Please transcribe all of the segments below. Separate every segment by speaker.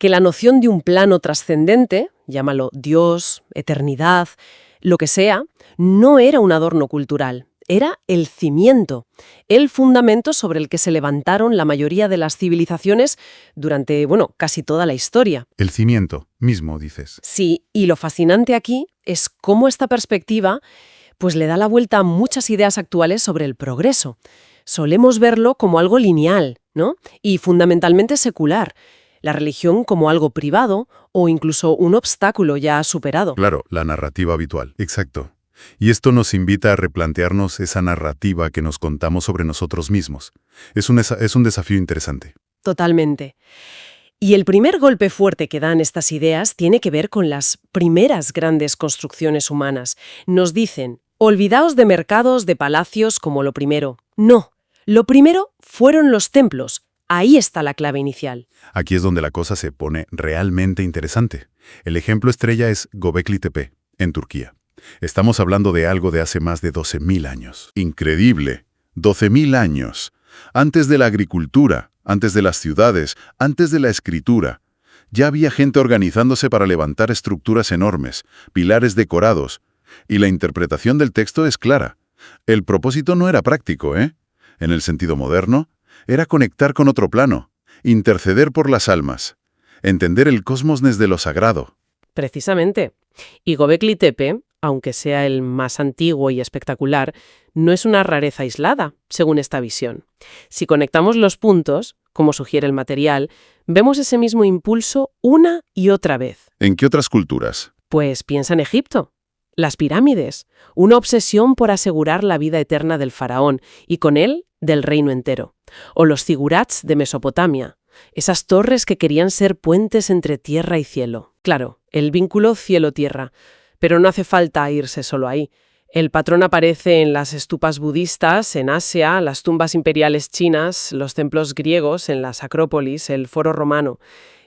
Speaker 1: que la noción de un plano trascendente, llámalo Dios, eternidad, lo que sea, no era un adorno cultural, era el cimiento, el fundamento sobre el que se levantaron la mayoría de las civilizaciones durante, casi toda la historia.
Speaker 2: El cimiento mismo, dices.
Speaker 1: Sí, y lo fascinante aquí es cómo esta perspectiva pues le da la vuelta a muchas ideas actuales sobre el progreso. Solemos verlo como algo lineal, ¿no? Y fundamentalmente secular. La religión como algo privado o incluso un obstáculo ya superado.
Speaker 2: Claro, la narrativa habitual. Exacto. Y esto nos invita a replantearnos esa narrativa que nos contamos sobre nosotros mismos. Es un desafío interesante.
Speaker 1: Totalmente. Y el primer golpe fuerte que dan estas ideas tiene que ver con las primeras grandes construcciones humanas. Nos dicen, olvidaos de mercados, de palacios como lo primero. No, lo primero fueron los templos. Ahí está la clave inicial.
Speaker 2: Aquí es donde la cosa se pone realmente interesante. El ejemplo estrella es Göbekli Tepe, en Turquía. Estamos hablando de algo de hace más de 12.000 años. Increíble. 12.000 años. Antes de la agricultura, antes de las ciudades, antes de la escritura. Ya había gente organizándose para levantar estructuras enormes, pilares decorados. Y la interpretación del texto es clara. El propósito no era práctico, ¿eh? En el sentido moderno, era conectar con otro plano, interceder por las almas, entender el cosmos desde lo sagrado.
Speaker 1: Precisamente. Y Göbekli Tepe, aunque sea el más antiguo y espectacular, no es una rareza aislada, según esta visión. Si conectamos los puntos, como sugiere el material, vemos ese mismo impulso una y otra vez.
Speaker 2: ¿En qué otras culturas?
Speaker 1: Pues piensa en Egipto. Las pirámides, una obsesión por asegurar la vida eterna del faraón y con él del reino entero. O los zigurats de Mesopotamia, esas torres que querían ser puentes entre tierra y cielo. Claro, el vínculo cielo-tierra, pero no hace falta irse solo ahí. El patrón aparece en las estupas budistas, en Asia, las tumbas imperiales chinas, los templos griegos, en las acrópolis, el foro romano.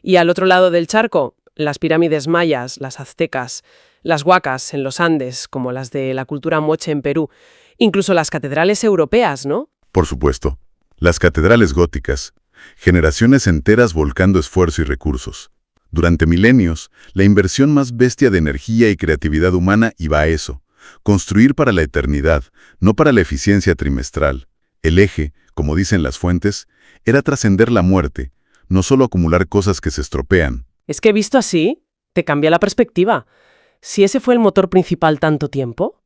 Speaker 1: Y al otro lado del charco, las pirámides mayas, las aztecas, las huacas en los Andes, como las de la cultura moche en Perú, incluso las catedrales europeas, ¿no?
Speaker 2: Por supuesto. Las catedrales góticas. Generaciones enteras volcando esfuerzo y recursos. Durante milenios, la inversión más bestia de energía y creatividad humana iba a eso. Construir para la eternidad, no para la eficiencia trimestral. El eje, como dicen las fuentes, era trascender la muerte, no solo acumular cosas que se estropean.
Speaker 1: Es que visto así, te cambia la perspectiva. Si ese fue el motor principal tanto tiempo,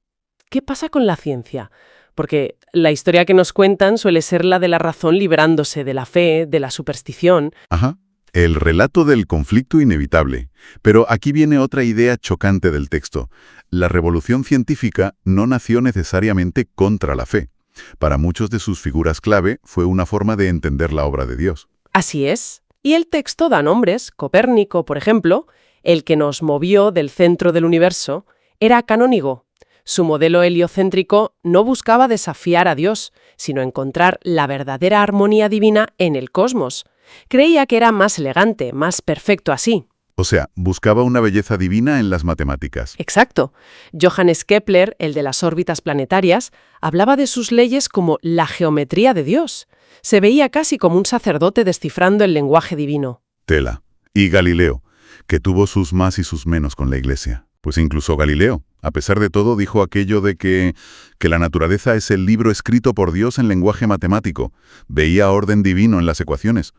Speaker 1: ¿qué pasa con la ciencia? Porque la historia que nos cuentan suele ser la de la razón liberándose de la fe, de la superstición.
Speaker 2: Ajá. El relato del conflicto inevitable. Pero aquí viene otra idea chocante del texto. La revolución científica no nació necesariamente contra la fe. Para muchos de sus figuras clave fue una forma de entender la obra de Dios.
Speaker 1: Así es. Y el texto da nombres. Copérnico, por ejemplo, el que nos movió del centro del universo, era canónigo. Su modelo heliocéntrico no buscaba desafiar a Dios, sino encontrar la verdadera armonía divina en el cosmos. Creía que era más elegante, más perfecto así.
Speaker 2: O sea, buscaba una belleza divina en las matemáticas.
Speaker 1: Exacto. Johannes Kepler, el de las órbitas planetarias, hablaba de sus leyes como la geometría de Dios. Se veía casi como un sacerdote descifrando el lenguaje divino.
Speaker 2: Tela. Y Galileo, que tuvo sus más y sus menos con la Iglesia. Pues incluso Galileo, a pesar de todo, dijo aquello de que la naturaleza es el libro escrito por Dios en lenguaje matemático. Veía orden divino en las ecuaciones.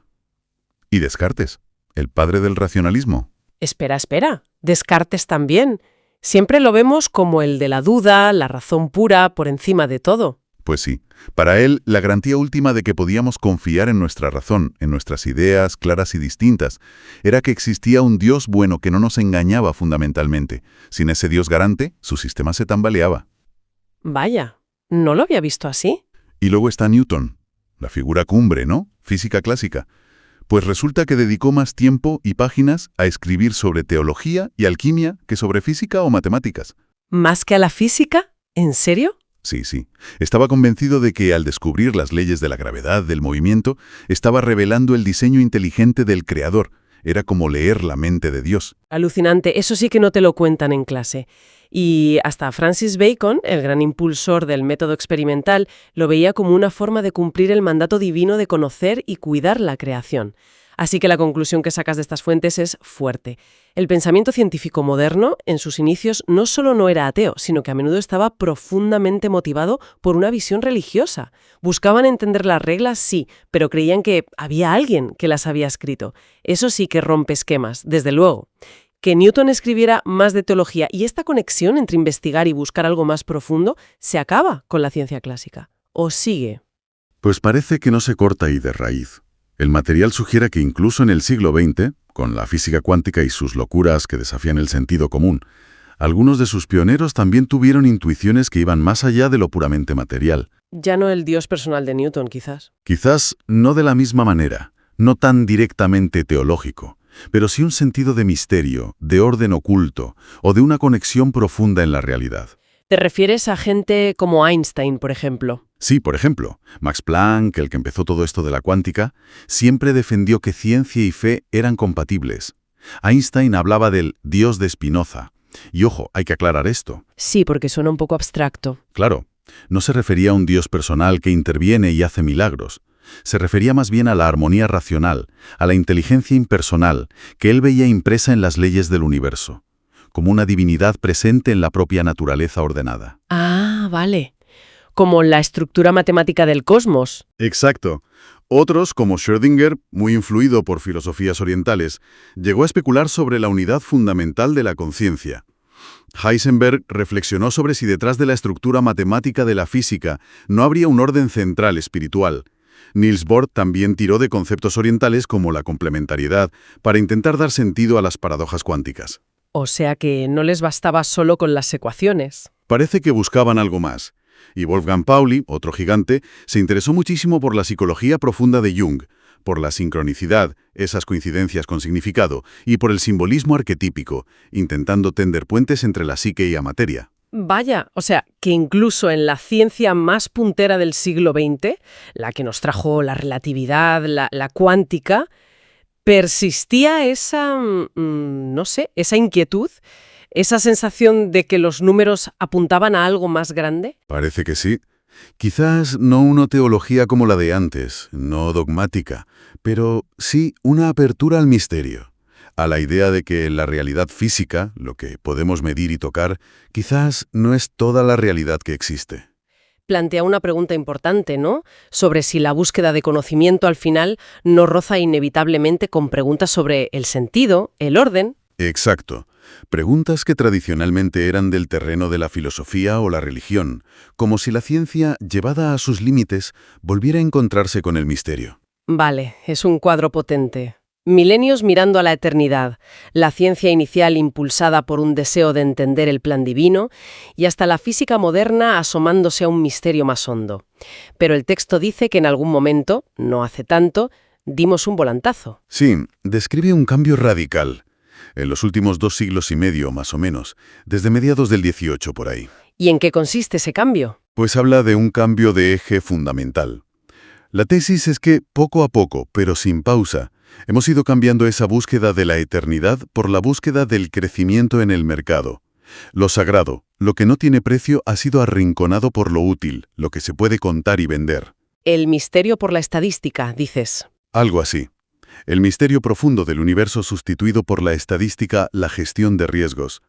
Speaker 2: Y Descartes, el padre del racionalismo.
Speaker 1: Espera. Descartes también. Siempre lo vemos como el de la duda, la razón pura, por encima de todo.
Speaker 2: Pues sí. Para él, la garantía última de que podíamos confiar en nuestra razón, en nuestras ideas claras y distintas, era que existía un Dios bueno que no nos engañaba fundamentalmente. Sin ese Dios garante, su sistema se tambaleaba.
Speaker 1: Vaya, no lo había visto así.
Speaker 2: Y luego está Newton, la figura cumbre, ¿no? Física clásica. Pues resulta que dedicó más tiempo y páginas a escribir sobre teología y alquimia que sobre física o matemáticas.
Speaker 1: ¿Más que a la física? ¿En serio?
Speaker 2: Sí. Estaba convencido de que al descubrir las leyes de la gravedad, del movimiento, estaba revelando el diseño inteligente del Creador. Era como leer la mente de Dios.
Speaker 1: Alucinante, eso sí que no te lo cuentan en clase. Y hasta Francis Bacon, el gran impulsor del método experimental, lo veía como una forma de cumplir el mandato divino de conocer y cuidar la creación. Así que la conclusión que sacas de estas fuentes es fuerte. El pensamiento científico moderno, en sus inicios, no solo no era ateo, sino que a menudo estaba profundamente motivado por una visión religiosa. Buscaban entender las reglas, sí, pero creían que había alguien que las había escrito. Eso sí que rompe esquemas, desde luego. Que Newton escribiera más de teología y esta conexión entre investigar y buscar algo más profundo se acaba con la ciencia clásica. ¿O sigue?
Speaker 2: Pues parece que no se corta ahí de raíz. El material sugiere que incluso en el siglo XX, con la física cuántica y sus locuras que desafían el sentido común, algunos de sus pioneros también tuvieron intuiciones que iban más allá de lo puramente material.
Speaker 1: Ya no el Dios personal de Newton, quizás.
Speaker 2: Quizás no de la misma manera, no tan directamente teológico, pero sí un sentido de misterio, de orden oculto o de una conexión profunda en la realidad.
Speaker 1: ¿Te refieres a gente como Einstein, por ejemplo?
Speaker 2: Sí, por ejemplo, Max Planck, el que empezó todo esto de la cuántica, siempre defendió que ciencia y fe eran compatibles. Einstein hablaba del Dios de Spinoza. Y ojo, hay que aclarar esto.
Speaker 1: Sí, porque suena un poco abstracto.
Speaker 2: Claro, no se refería a un Dios personal que interviene y hace milagros. Se refería más bien a la armonía racional, a la inteligencia impersonal, que él veía impresa en las leyes del universo, como una divinidad presente en la propia naturaleza ordenada.
Speaker 1: Ah, vale. Como la estructura matemática del cosmos.
Speaker 2: Exacto. Otros, como Schrödinger, muy influido por filosofías orientales, llegó a especular sobre la unidad fundamental de la conciencia. Heisenberg reflexionó sobre si detrás de la estructura matemática de la física no habría un orden central espiritual. Niels Bohr también tiró de conceptos orientales como la complementariedad para intentar dar sentido a las paradojas cuánticas.
Speaker 1: O sea que no les bastaba solo con las ecuaciones.
Speaker 2: Parece que buscaban algo más. Y Wolfgang Pauli, otro gigante, se interesó muchísimo por la psicología profunda de Jung, por la sincronicidad, esas coincidencias con significado, y por el simbolismo arquetípico, intentando tender puentes entre la psique y la materia.
Speaker 1: Vaya, o sea, que incluso en la ciencia más puntera del siglo XX, la que nos trajo la relatividad, la cuántica, persistía esa, no sé, esa inquietud, esa sensación de que los números apuntaban a algo más grande.
Speaker 2: Parece que sí. Quizás no una teología como la de antes, no dogmática, pero sí una apertura al misterio, a la idea de que la realidad física, lo que podemos medir y tocar, quizás no es toda la realidad que existe.
Speaker 1: Plantea una pregunta importante, ¿no? Sobre si la búsqueda de conocimiento al final no roza inevitablemente con preguntas sobre el sentido, el orden.
Speaker 2: Exacto. Preguntas que tradicionalmente eran del terreno de la filosofía o la religión, como si la ciencia, llevada a sus límites, volviera a encontrarse con el misterio.
Speaker 1: Vale, es un cuadro potente. Milenios mirando a la eternidad, la ciencia inicial impulsada por un deseo de entender el plan divino y hasta la física moderna asomándose a un misterio más hondo. Pero el texto dice que en algún momento, no hace tanto, dimos un volantazo.
Speaker 2: Sí, describe un cambio radical. En los últimos 2 siglos y medio, más o menos, desde mediados del 18 por ahí.
Speaker 1: ¿Y en qué consiste ese cambio?
Speaker 2: Pues habla de un cambio de eje fundamental. La tesis es que, poco a poco, pero sin pausa, hemos ido cambiando esa búsqueda de la eternidad por la búsqueda del crecimiento en el mercado. Lo sagrado, lo que no tiene precio, ha sido arrinconado por lo útil, lo que se puede contar y vender.
Speaker 1: El misterio por la estadística, dices.
Speaker 2: Algo así. El misterio profundo del universo sustituido por la estadística, la gestión de riesgos.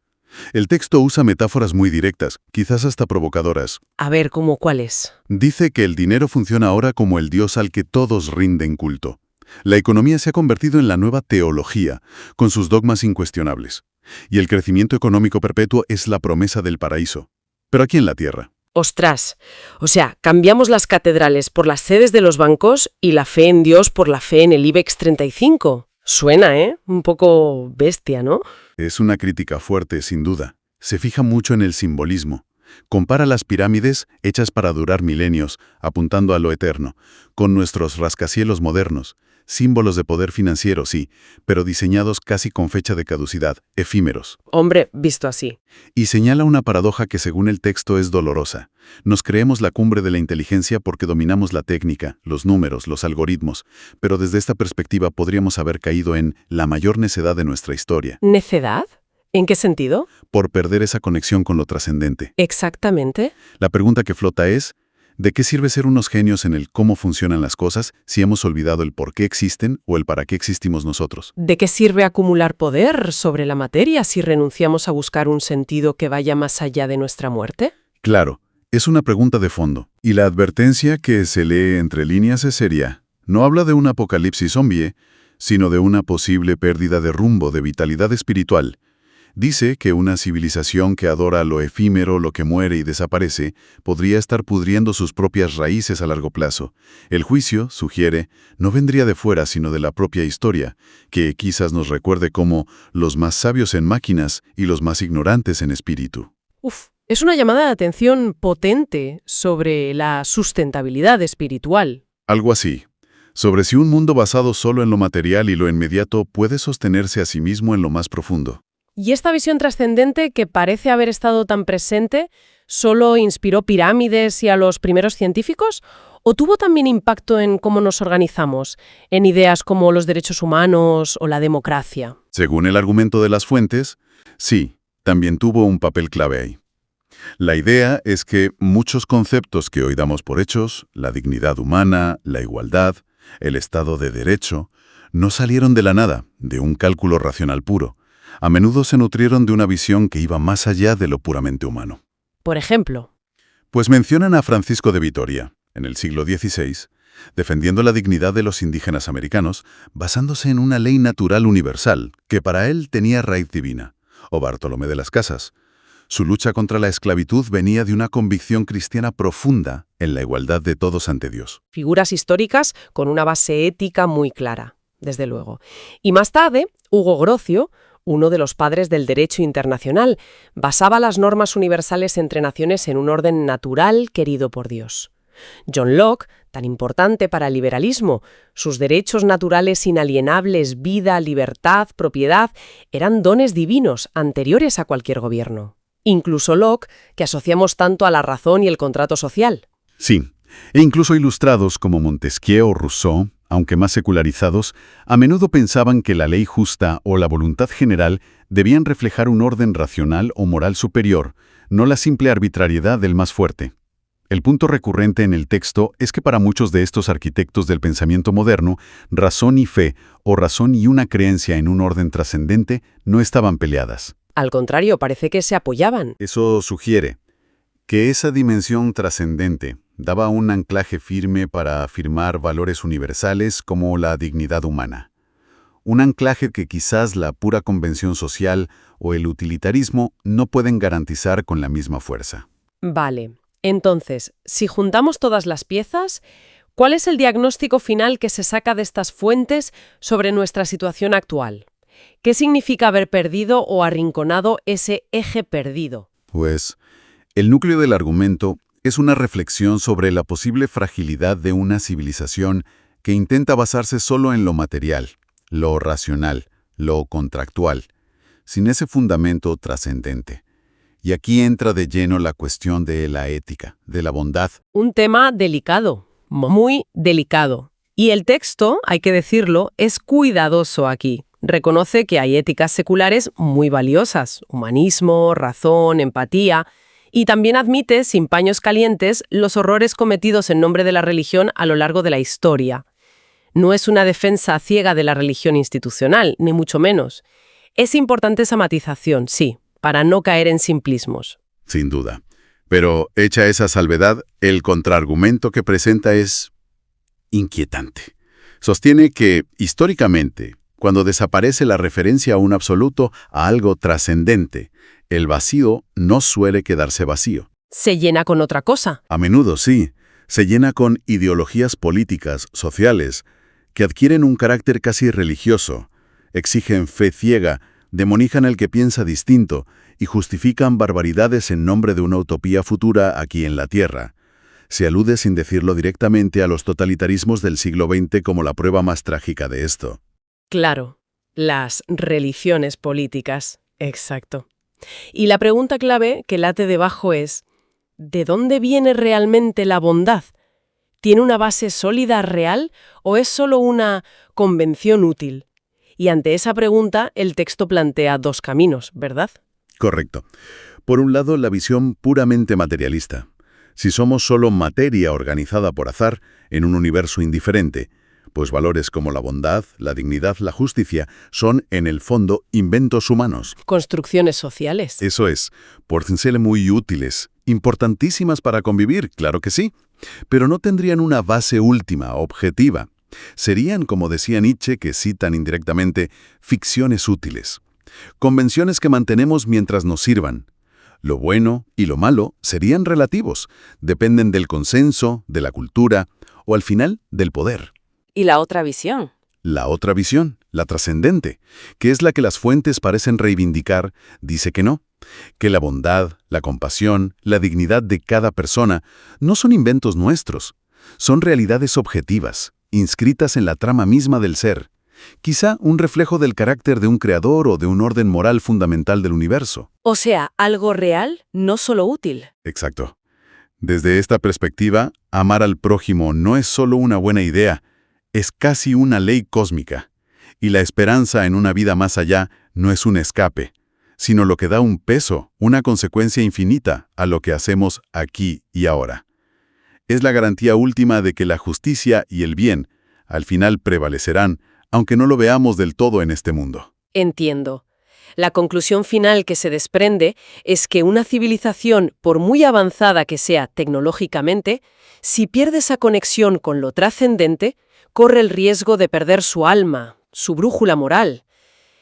Speaker 2: El texto usa metáforas muy directas, quizás hasta provocadoras.
Speaker 1: A ver, ¿cómo cuáles?
Speaker 2: Dice que el dinero funciona ahora como el dios al que todos rinden culto. La economía se ha convertido en la nueva teología, con sus dogmas incuestionables. Y el crecimiento económico perpetuo es la promesa del paraíso. Pero aquí en la tierra.
Speaker 1: Ostras, o sea, cambiamos las catedrales por las sedes de los bancos y la fe en Dios por la fe en el IBEX 35. Suena, un poco bestia, ¿no?
Speaker 2: Es una crítica fuerte, sin duda. Se fija mucho en el simbolismo. Compara las pirámides, hechas para durar milenios, apuntando a lo eterno, con nuestros rascacielos modernos, símbolos de poder financiero, sí, pero diseñados casi con fecha de caducidad, efímeros.
Speaker 1: Hombre, visto así.
Speaker 2: Y señala una paradoja que según el texto es dolorosa. Nos creemos la cumbre de la inteligencia porque dominamos la técnica, los números, los algoritmos, pero desde esta perspectiva podríamos haber caído en la mayor necedad de nuestra historia.
Speaker 1: ¿Necedad? ¿En qué sentido?
Speaker 2: Por perder esa conexión con lo trascendente.
Speaker 1: Exactamente.
Speaker 2: La pregunta que flota es, ¿De qué sirve ser unos genios en el cómo funcionan las cosas si hemos olvidado el por qué existen o el para qué existimos nosotros?
Speaker 1: ¿De qué sirve acumular poder sobre la materia si renunciamos a buscar un sentido que vaya más allá de nuestra muerte?
Speaker 2: Claro, es una pregunta de fondo. Y la advertencia que se lee entre líneas es seria. No habla de un apocalipsis zombie, sino de una posible pérdida de rumbo, de vitalidad espiritual. Dice que una civilización que adora lo efímero, lo que muere y desaparece, podría estar pudriendo sus propias raíces a largo plazo. El juicio, sugiere, no vendría de fuera sino de la propia historia, que quizás nos recuerde como los más sabios en máquinas y los más ignorantes en espíritu.
Speaker 1: Es una llamada de atención potente sobre la sustentabilidad espiritual.
Speaker 2: Algo así. Sobre si un mundo basado solo en lo material y lo inmediato puede sostenerse a sí mismo en lo más profundo.
Speaker 1: ¿Y esta visión trascendente que parece haber estado tan presente solo inspiró pirámides y a los primeros científicos? ¿O tuvo también impacto en cómo nos organizamos, en ideas como los derechos humanos o la democracia?
Speaker 2: Según el argumento de las fuentes, sí, también tuvo un papel clave ahí. La idea es que muchos conceptos que hoy damos por hechos, la dignidad humana, la igualdad, el Estado de Derecho, no salieron de la nada, de un cálculo racional puro. A menudo se nutrieron de una visión que iba más allá de lo puramente humano.
Speaker 1: Por ejemplo,
Speaker 2: Pues mencionan a Francisco de Vitoria, en el siglo XVI, defendiendo la dignidad de los indígenas americanos, basándose en una ley natural universal, que para él tenía raíz divina, o Bartolomé de las Casas. Su lucha contra la esclavitud venía de una convicción cristiana profunda en la igualdad de todos ante Dios.
Speaker 1: figuras históricas con una base ética muy clara, desde luego. Y más tarde, Hugo Grocio, uno de los padres del derecho internacional, basaba las normas universales entre naciones en un orden natural querido por Dios. John Locke, tan importante para el liberalismo, sus derechos naturales inalienables, vida, libertad, propiedad, eran dones divinos anteriores a cualquier gobierno. Incluso Locke, que asociamos tanto a la razón y el contrato social.
Speaker 2: Sí, e incluso ilustrados como Montesquieu o Rousseau, aunque más secularizados, a menudo pensaban que la ley justa o la voluntad general debían reflejar un orden racional o moral superior, no la simple arbitrariedad del más fuerte. El punto recurrente en el texto es que para muchos de estos arquitectos del pensamiento moderno, razón y fe, o razón y una creencia en un orden trascendente, no estaban peleadas.
Speaker 1: Al contrario, parece que se apoyaban.
Speaker 2: Eso sugiere que esa dimensión trascendente daba un anclaje firme para afirmar valores universales como la dignidad humana. Un anclaje que quizás la pura convención social o el utilitarismo no pueden garantizar con la misma fuerza.
Speaker 1: Vale, entonces, si juntamos todas las piezas, ¿cuál es el diagnóstico final que se saca de estas fuentes sobre nuestra situación actual? ¿Qué significa haber perdido o arrinconado ese eje perdido?
Speaker 2: Pues, el núcleo del argumento es una reflexión sobre la posible fragilidad de una civilización que intenta basarse solo en lo material, lo racional, lo contractual, sin ese fundamento trascendente. Y aquí entra de lleno la cuestión de la ética, de la bondad.
Speaker 1: Un tema delicado, muy delicado. Y el texto, hay que decirlo, es cuidadoso aquí. Reconoce que hay éticas seculares muy valiosas, humanismo, razón, empatía, y también admite, sin paños calientes, los horrores cometidos en nombre de la religión a lo largo de la historia. No es una defensa ciega de la religión institucional, ni mucho menos. Es importante esa matización, sí, para no caer en simplismos.
Speaker 2: Sin duda. Pero, hecha esa salvedad, el contraargumento que presenta es inquietante. Sostiene que, históricamente, cuando desaparece la referencia a un absoluto, a algo trascendente, el vacío no suele quedarse vacío.
Speaker 1: ¿Se llena con otra cosa?
Speaker 2: A menudo sí, se llena con ideologías políticas, sociales, que adquieren un carácter casi religioso, exigen fe ciega, demonijan al que piensa distinto y justifican barbaridades en nombre de una utopía futura aquí en la Tierra. Se alude sin decirlo directamente a los totalitarismos del siglo XX como la prueba más trágica de esto.
Speaker 1: Claro, las religiones políticas, exacto. Y la pregunta clave que late debajo es, ¿de dónde viene realmente la bondad? ¿Tiene una base sólida real o es solo una convención útil? Y ante esa pregunta, el texto plantea dos caminos, ¿verdad?
Speaker 2: Correcto. Por un lado, la visión puramente materialista. Si somos solo materia organizada por azar en un universo indiferente, pues valores como la bondad, la dignidad, la justicia son, en el fondo, inventos humanos.
Speaker 1: Construcciones sociales.
Speaker 2: Eso es, pueden ser muy útiles, importantísimas para convivir, claro que sí, pero no tendrían una base última, objetiva. Serían, como decía Nietzsche, que citan indirectamente, ficciones útiles. Convenciones que mantenemos mientras nos sirvan. Lo bueno y lo malo serían relativos, dependen del consenso, de la cultura o, al final, del poder.
Speaker 3: ¿Y la otra visión?
Speaker 2: La otra visión, la trascendente, que es la que las fuentes parecen reivindicar, dice que no, que la bondad, la compasión, la dignidad de cada persona no son inventos nuestros, son realidades objetivas, inscritas en la trama misma del ser, quizá un reflejo del carácter de un creador o de un orden moral fundamental del universo.
Speaker 3: O sea, algo real, no solo útil.
Speaker 2: Exacto. Desde esta perspectiva, amar al prójimo no es solo una buena idea, es casi una ley cósmica, y la esperanza en una vida más allá no es un escape, sino lo que da un peso, una consecuencia infinita a lo que hacemos aquí y ahora. Es la garantía última de que la justicia y el bien, al final prevalecerán, aunque no lo veamos del todo en este mundo.
Speaker 1: Entiendo. La conclusión final que se desprende es que una civilización, por muy avanzada que sea tecnológicamente, si pierde esa conexión con lo trascendente, corre el riesgo de perder su alma, su brújula moral,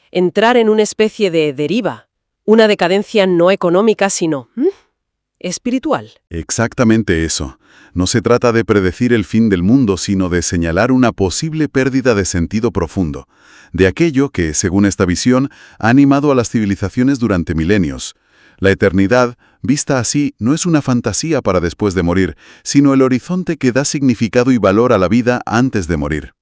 Speaker 1: entrar en una especie de deriva, una decadencia no económica, sino espiritual.
Speaker 2: Exactamente eso. No se trata de predecir el fin del mundo, sino de señalar una posible pérdida de sentido profundo, de aquello que, según esta visión, ha animado a las civilizaciones durante milenios. La eternidad, vista así, no es una fantasía para después de morir, sino el horizonte que da significado y valor a la vida antes de morir.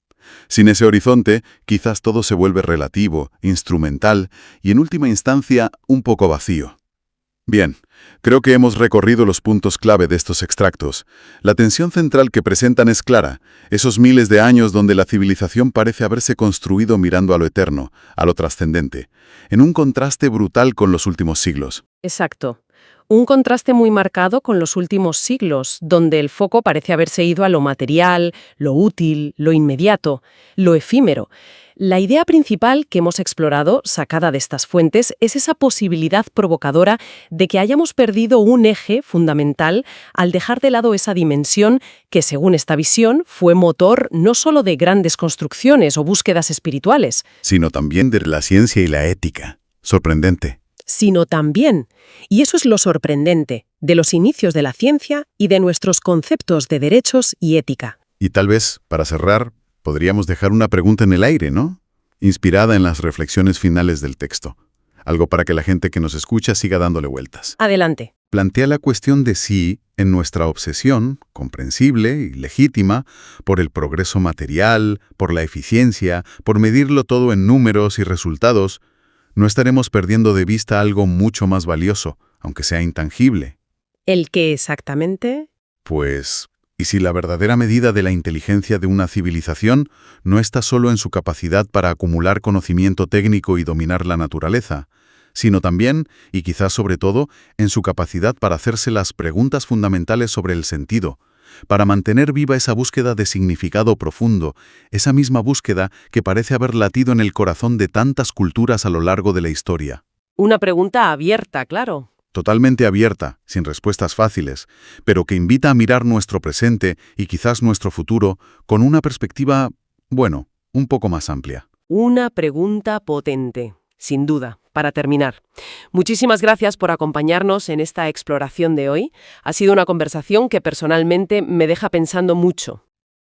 Speaker 2: Sin ese horizonte, quizás todo se vuelve relativo, instrumental y, en última instancia, un poco vacío. Bien, creo que hemos recorrido los puntos clave de estos extractos. La tensión central que presentan es clara, esos miles de años donde la civilización parece haberse construido mirando a lo eterno, a lo trascendente, en un contraste brutal con los últimos siglos.
Speaker 1: Exacto. Un contraste muy marcado con los últimos siglos, donde el foco parece haberse ido a lo material, lo útil, lo inmediato, lo efímero. La idea principal que hemos explorado, sacada de estas fuentes, es esa posibilidad provocadora de que hayamos perdido un eje fundamental al dejar de lado esa dimensión que, según esta visión, fue motor no solo de grandes construcciones o búsquedas espirituales,
Speaker 2: Sino también de la ciencia y la ética. Sorprendente.
Speaker 1: sino también, y eso es lo sorprendente, de los inicios de la ciencia y de nuestros conceptos de derechos y ética.
Speaker 2: Y tal vez, para cerrar, podríamos dejar una pregunta en el aire, ¿no? Inspirada en las reflexiones finales del texto. Algo para que la gente que nos escucha siga dándole vueltas.
Speaker 1: Adelante.
Speaker 2: Plantea la cuestión de si, en nuestra obsesión, comprensible y legítima, por el progreso material, por la eficiencia, por medirlo todo en números y resultados, no estaremos perdiendo de vista algo mucho más valioso, aunque sea intangible.
Speaker 1: ¿El qué exactamente?
Speaker 2: Pues, ¿y si la verdadera medida de la inteligencia de una civilización no está solo en su capacidad para acumular conocimiento técnico y dominar la naturaleza, sino también, y quizás sobre todo, en su capacidad para hacerse las preguntas fundamentales sobre el sentido, para mantener viva esa búsqueda de significado profundo, esa misma búsqueda que parece haber latido en el corazón de tantas culturas a lo largo de la historia?
Speaker 1: Una pregunta abierta, claro.
Speaker 2: Totalmente abierta, sin respuestas fáciles, pero que invita a mirar nuestro presente y quizás nuestro futuro con una perspectiva, bueno, un poco más amplia.
Speaker 1: Una pregunta potente, sin duda, para terminar. Muchísimas gracias por acompañarnos en esta exploración de hoy. Ha sido una conversación que personalmente me deja pensando mucho.